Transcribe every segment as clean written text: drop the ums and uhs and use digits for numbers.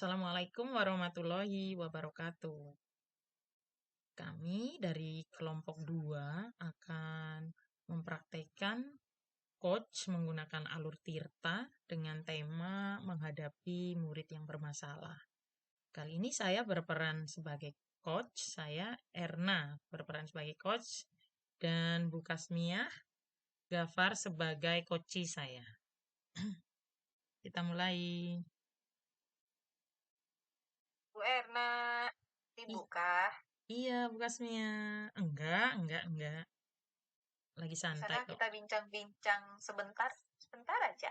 Assalamualaikum warahmatullahi wabarakatuh. Kami dari kelompok 2 akan mempraktekkan coach menggunakan alur tirta dengan tema menghadapi murid yang bermasalah. Kali ini saya berperan sebagai coach, saya Erna berperan sebagai coach, dan Bu Kasmiah Gafar sebagai coachi saya. Kita mulai. Bu Erna, Ih, sibuk kah? iya Bu Kasmiah. Enggak. Lagi Di santai sana kok. kita bincang-bincang sebentar, sebentar aja.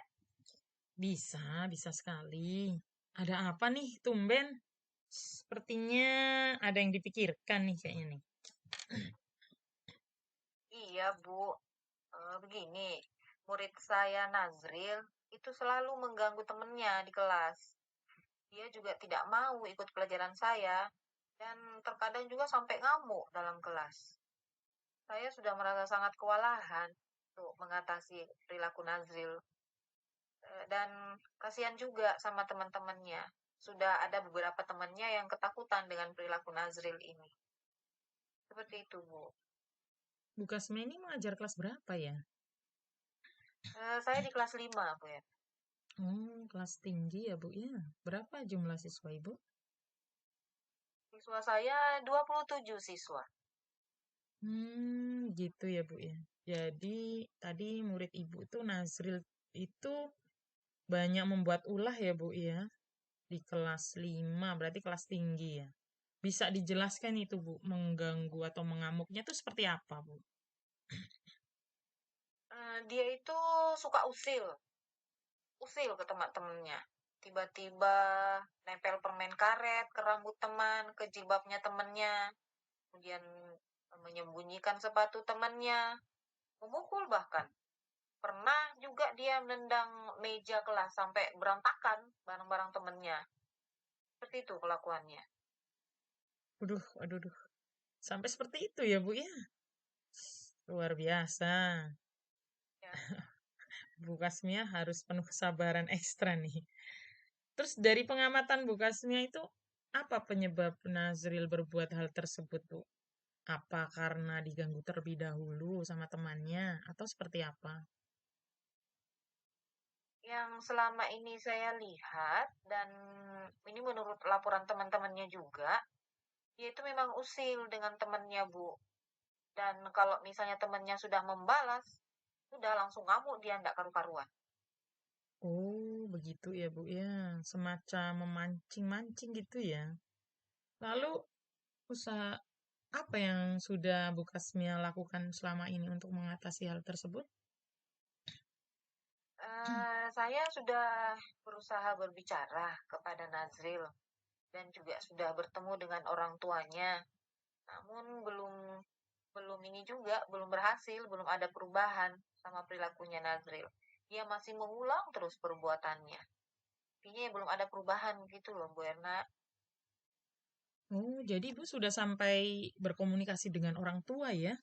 Bisa sekali. Ada apa nih, tumben? Sepertinya ada yang dipikirkan nih kayaknya nih. Iya, Bu. Begini, murid saya Nazril itu selalu mengganggu temennya di kelas. Dia juga tidak mau ikut pelajaran saya dan terkadang juga sampai ngamuk dalam kelas. Saya sudah merasa sangat kewalahan untuk mengatasi perilaku Nazril. Dan kasihan juga sama teman-temannya. Sudah ada beberapa temannya yang ketakutan dengan perilaku Nazril ini. Seperti itu, Bu. Bu Kasmi ini mengajar kelas berapa ya? Saya di kelas 5, Bu ya. Kelas tinggi ya Bu ya. Berapa jumlah siswa Ibu? Siswa saya 27 siswa. Gitu ya Bu ya. Jadi tadi murid Ibu tuh Nazril itu banyak membuat ulah ya Bu ya. Di kelas 5 berarti kelas tinggi ya. Bisa dijelaskan itu Bu, mengganggu atau mengamuknya tuh seperti apa Bu? Dia itu suka usil, usil ke teman-temannya. Tiba-tiba nempel permen karet ke rambut teman, ke jilbabnya temannya. Kemudian menyembunyikan sepatu temannya, memukul bahkan. Pernah juga dia menendang meja kelas sampai berantakan barang-barang temannya. Seperti itu kelakuannya. Aduh. Sampai seperti itu ya, Bu ya. Luar biasa. Ya. Bu Kasmia harus penuh kesabaran ekstra nih. Terus dari pengamatan Bu Kasmia itu apa penyebab Nazril berbuat hal tersebut, Bu? Apa karena diganggu terlebih dahulu sama temannya atau seperti apa? Yang selama ini saya lihat dan ini menurut laporan teman-temannya juga, dia itu memang usil dengan temannya, Bu. Dan kalau misalnya temannya sudah membalas, sudah langsung ngamuk dia ndak karu-karuan. Oh, begitu ya, Bu ya. Semacam memancing-mancing gitu ya. Lalu Ya. usaha apa yang sudah Bu Kasmia lakukan selama ini untuk mengatasi hal tersebut? Saya sudah berusaha berbicara kepada Nazril dan juga sudah bertemu dengan orang tuanya. Namun belum belum ini juga belum berhasil, belum ada perubahan sama perilakunya Nazril. Dia masih mengulang terus perbuatannya. Intinya belum ada perubahan gitu loh, Bu Erna. Oh, jadi Ibu sudah sampai berkomunikasi dengan orang tua ya?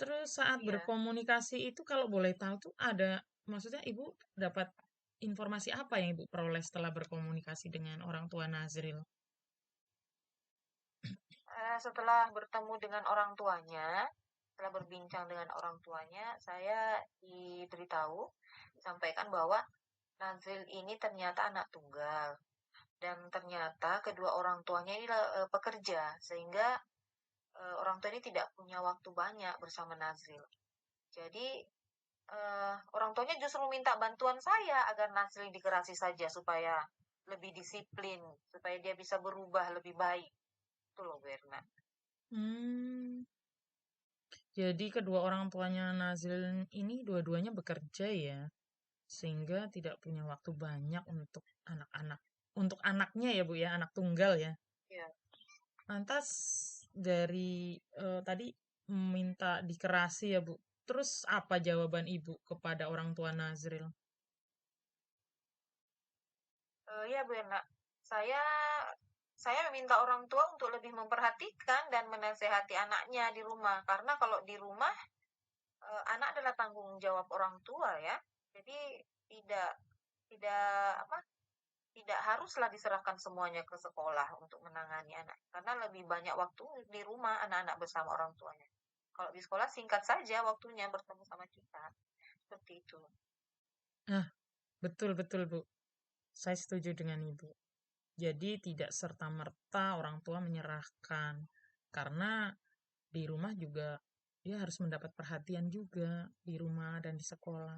Terus saat Iya. berkomunikasi itu kalau boleh tahu tuh ada, maksudnya Ibu dapat informasi apa yang Ibu peroleh setelah berkomunikasi dengan orang tua Nazril? Setelah bertemu dengan orang tuanya, setelah berbincang dengan orang tuanya, saya diberitahu, disampaikan bahwa Nazril ini ternyata anak tunggal dan ternyata kedua orang tuanya ini pekerja sehingga orang tua ini tidak punya waktu banyak bersama Nazril. Jadi orang tuanya justru minta bantuan saya agar Nazril dikerasi saja supaya lebih disiplin, supaya dia bisa berubah lebih baik. Itu loh, Berna. Hmm, jadi kedua orang tuanya Nazril ini dua-duanya bekerja ya, sehingga tidak punya waktu banyak untuk anak-anak, untuk anaknya ya Bu ya, anak tunggal ya. Ya. Lantas dari tadi minta dikerasi ya Bu. Terus apa jawaban Ibu kepada orang tua Nazril? Ya, Bu Ena. Saya saya meminta orang tua untuk lebih memperhatikan dan menasehati anaknya di rumah karena kalau di rumah anak adalah tanggung jawab orang tua ya. Jadi tidak tidak apa tidak haruslah diserahkan semuanya ke sekolah untuk menangani anak, karena lebih banyak waktu di rumah anak-anak bersama orang tuanya. Kalau di sekolah singkat saja waktunya bertemu sama kita, seperti itu. Ah, betul betul, Bu. Saya setuju dengan Ibu. Jadi tidak serta-merta orang tua menyerahkan. Karena di rumah juga dia harus mendapat perhatian juga di rumah dan di sekolah.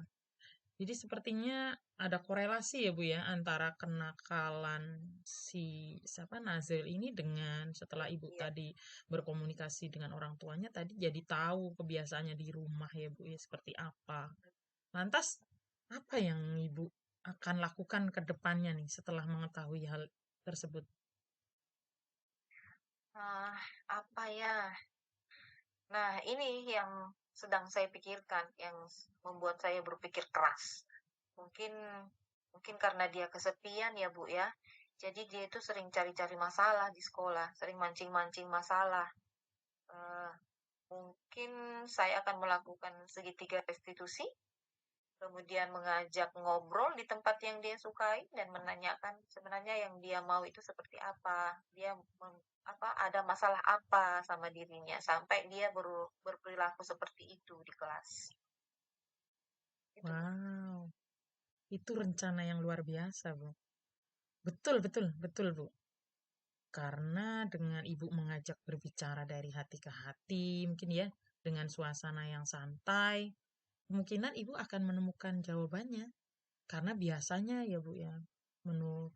Jadi sepertinya ada korelasi ya Bu ya antara kenakalan si siapa Nazil ini dengan setelah Ibu Iya. tadi berkomunikasi dengan orang tuanya tadi jadi tahu kebiasaannya di rumah ya Bu ya seperti apa. Lantas apa yang Ibu akan lakukan ke depannya nih setelah mengetahui hal tersebut? Ah, apa ya? Nah, ini yang sedang saya pikirkan, yang membuat saya berpikir keras. Mungkin mungkin karena dia kesepian ya, Bu ya. Jadi dia itu sering cari-cari masalah di sekolah, sering mancing-mancing masalah. Eh, Mungkin saya akan melakukan segitiga restitusi, kemudian mengajak ngobrol di tempat yang dia sukai dan menanyakan sebenarnya yang dia mau itu seperti apa. Dia ada masalah apa sama dirinya sampai dia berperilaku seperti itu di kelas. Itu, Bu. Wow, itu rencana yang luar biasa, Bu. Betul, betul, betul, Bu. Karena dengan ibu mengajak berbicara dari hati ke hati, mungkin ya, dengan suasana yang santai, kemungkinan ibu akan menemukan jawabannya. Karena biasanya ya Bu ya, menu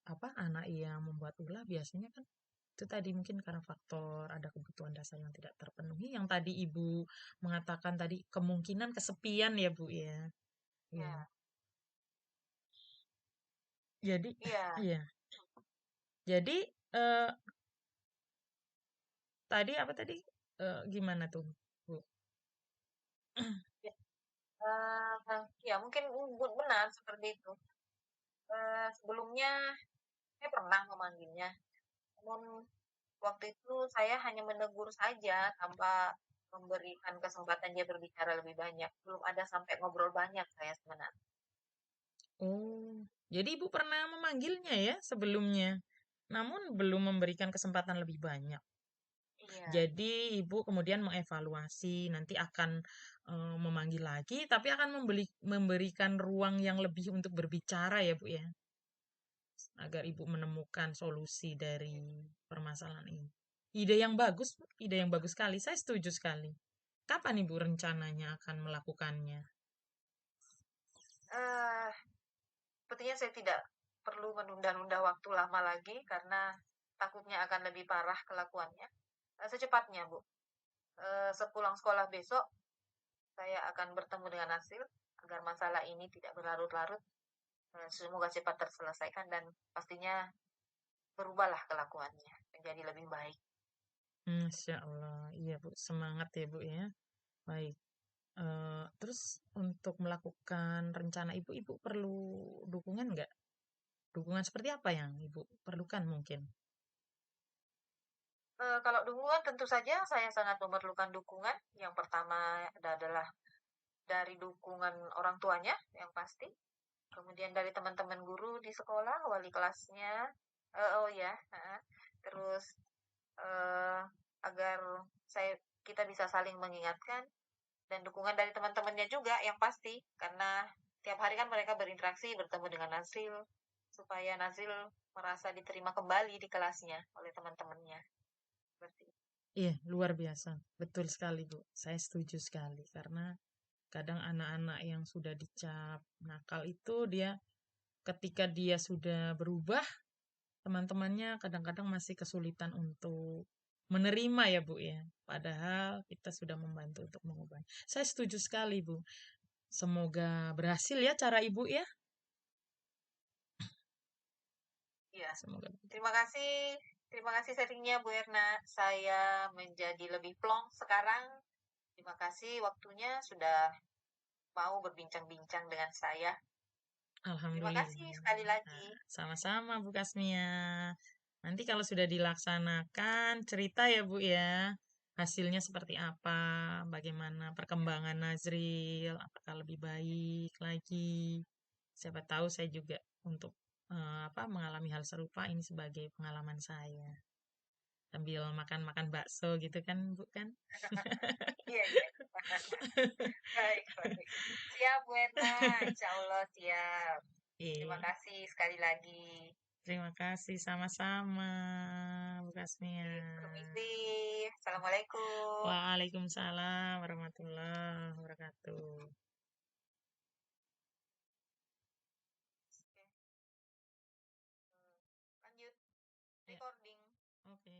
apa anak yang membuat ulah biasanya kan itu tadi mungkin karena faktor ada kebutuhan dasar yang tidak terpenuhi yang tadi ibu mengatakan tadi kemungkinan kesepian ya Bu ya. Iya. Ya, Jadi iya. iya. Jadi eh, tadi apa tadi? Gimana tuh, Bu? Ya, ya mungkin benar seperti itu. Sebelumnya saya pernah memanggilnya, namun waktu itu saya hanya menegur saja tanpa memberikan kesempatan dia berbicara lebih banyak. Belum ada sampai ngobrol banyak saya sebenarnya. Oh, jadi ibu pernah memanggilnya ya sebelumnya, namun belum memberikan kesempatan lebih banyak. Iya, Jadi ibu kemudian mengevaluasi, nanti akan memanggil lagi, tapi akan memberikan ruang yang lebih untuk berbicara ya Bu ya, agar ibu menemukan solusi dari permasalahan ini. Ide yang bagus, Bu. Ide yang bagus sekali. Saya setuju sekali. Kapan ibu rencananya akan melakukannya? eh sepertinya saya tidak perlu menunda-nunda waktu lama lagi karena takutnya akan lebih parah kelakuannya. Secepatnya, Bu. Sepulang sekolah besok, saya akan bertemu dengan Nasil agar masalah ini tidak berlarut-larut. Semoga cepat terselesaikan dan pastinya berubahlah kelakuannya menjadi lebih baik. Masya Allah, iya Bu, semangat ya Bu ya. Baik. Terus untuk melakukan rencana ibu, ibu perlu dukungan nggak? Dukungan seperti apa yang ibu perlukan mungkin? Kalau dukungan tentu saja saya sangat memerlukan dukungan. Yang pertama adalah dari dukungan orang tuanya yang pasti, kemudian dari teman-teman guru di sekolah, wali kelasnya, oh ya, terus eh, agar kita bisa saling mengingatkan dan dukungan dari teman-temannya juga yang pasti karena tiap hari kan mereka berinteraksi bertemu dengan Nazil supaya Nazil merasa diterima kembali di kelasnya oleh teman-temannya seperti itu. Iya, luar biasa. Betul sekali, Bu. Saya setuju sekali. Karena kadang anak-anak yang sudah dicap nakal itu dia ketika dia sudah berubah, teman-temannya kadang-kadang masih kesulitan untuk menerima ya, Bu ya. Padahal kita sudah membantu untuk mengubah. Saya setuju sekali, Bu. Semoga berhasil ya cara Ibu ya. Iya, Semoga. terima kasih. Terima kasih sharingnya Bu Erna. Saya menjadi lebih plong sekarang. Terima kasih waktunya sudah mau berbincang-bincang dengan saya. Terima kasih Alhamdulillah. sekali Nah, lagi. sama-sama Bu Kasmia. Nanti kalau sudah dilaksanakan, cerita ya Bu ya. Hasilnya seperti apa, bagaimana perkembangan Nazril, apakah lebih baik lagi. Siapa tahu saya juga untuk mengalami hal serupa ini sebagai pengalaman saya. Sambil makan-makan bakso gitu kan, Bu kan? Iya, iya. Baik, baik. Siap, Bu Etna. Insya Allah siap. Terima Iya. kasih sekali lagi. Terima kasih sama-sama, Bu Kasmia. Oke, permisi. Assalamualaikum. Waalaikumsalam warahmatullahi wabarakatuh. Oke, lanjut. Ya, Recording. oke.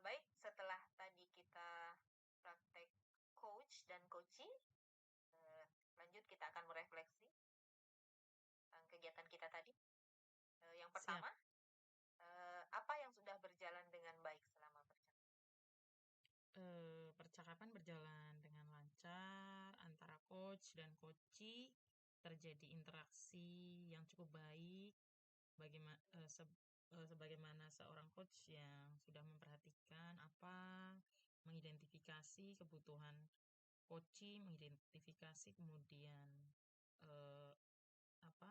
Baik, setelah tadi kita praktek coach dan coaching, lanjut kita akan merefleksi tentang kegiatan kita tadi. Yang Siap. pertama, apa yang sudah berjalan dengan baik selama perjalanan? Percakapan berjalan dengan lancar antara coach dan coachee, terjadi interaksi yang cukup baik. Sebagaimana seorang coach yang sudah memperhatikan mengidentifikasi kebutuhan coachee, mengidentifikasi kemudian eh, apa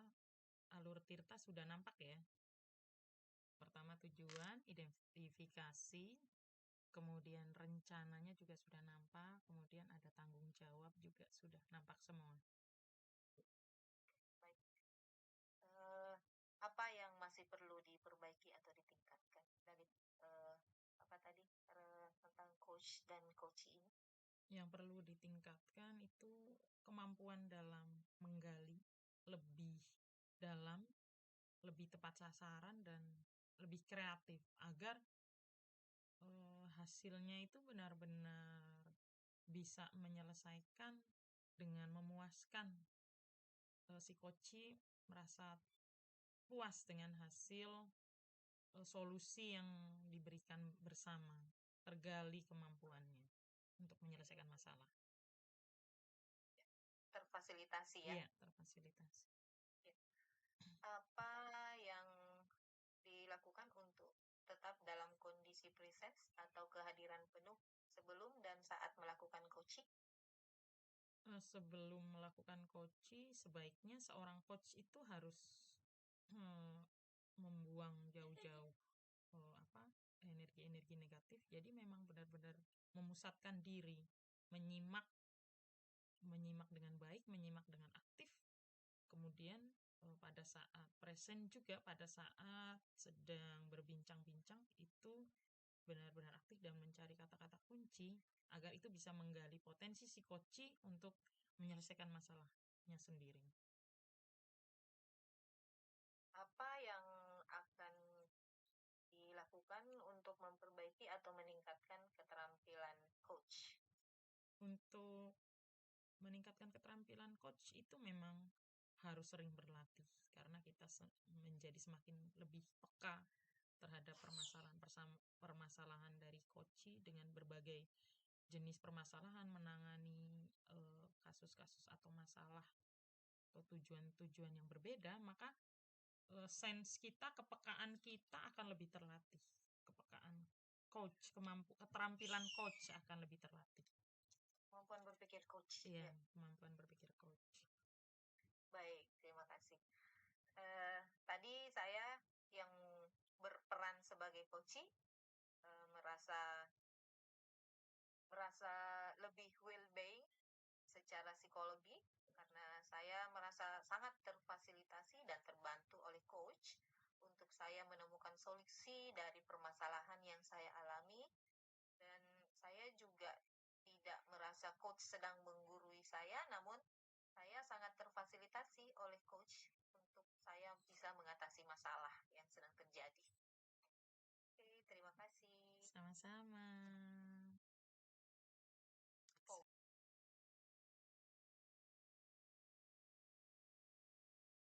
alur tirta sudah nampak ya. Pertama tujuan, identifikasi, kemudian rencananya juga sudah nampak, kemudian ada tanggung jawab juga sudah nampak semua. Baik. Apa yang masih perlu diperbaiki atau ditingkatkan dari apa tadi tentang coach dan coaching ini? Yang perlu ditingkatkan itu kemampuan dalam menggali lebih dalam, lebih tepat sasaran, dan lebih kreatif agar hasilnya itu benar-benar bisa menyelesaikan dengan memuaskan. Si koci merasa puas dengan hasil solusi yang diberikan bersama, tergali kemampuannya untuk menyelesaikan masalah. Terfasilitasi ya. Iya, terfasilitasi. Ya. Apa yang dilakukan untuk tetap dalam kondisi presence atau kehadiran penuh sebelum dan saat melakukan coaching? Sebelum melakukan coaching, sebaiknya seorang coach itu harus membuang jauh-jauh energi-energi negatif. Jadi memang benar-benar memusatkan diri, menyimak dengan baik, menyimak dengan aktif. Kemudian pada saat present juga, pada saat sedang berbincang-bincang itu benar-benar aktif dan mencari kata-kata kunci agar itu bisa menggali potensi si koci untuk menyelesaikan masalahnya sendiri. Apa yang akan dilakukan untuk memperbaiki atau meningkatkan keterampilan coach? Untuk meningkatkan keterampilan coach itu memang harus sering berlatih karena kita menjadi semakin lebih peka terhadap permasalahan dari coach dengan berbagai jenis permasalahan, menangani kasus-kasus atau masalah atau tujuan-tujuan yang berbeda, maka sense kita, kepekaan kita akan lebih terlatih. Kepekaan coach, keterampilan coach akan lebih terlatih. Kemampuan berpikir coach. Iya, Ya. kemampuan berpikir coach. Baik, terima kasih. Tadi saya yang berperan sebagai coach merasa lebih well-being secara psikologi karena saya merasa sangat terfasilitasi dan terbantu oleh coach untuk saya menemukan solusi dari permasalahan yang saya alami, dan saya juga tidak merasa coach sedang menggurui saya, namun saya sangat terfasilitasi oleh coach untuk saya bisa mengatasi masalah yang sedang terjadi. Oke, terima kasih. Sama-sama.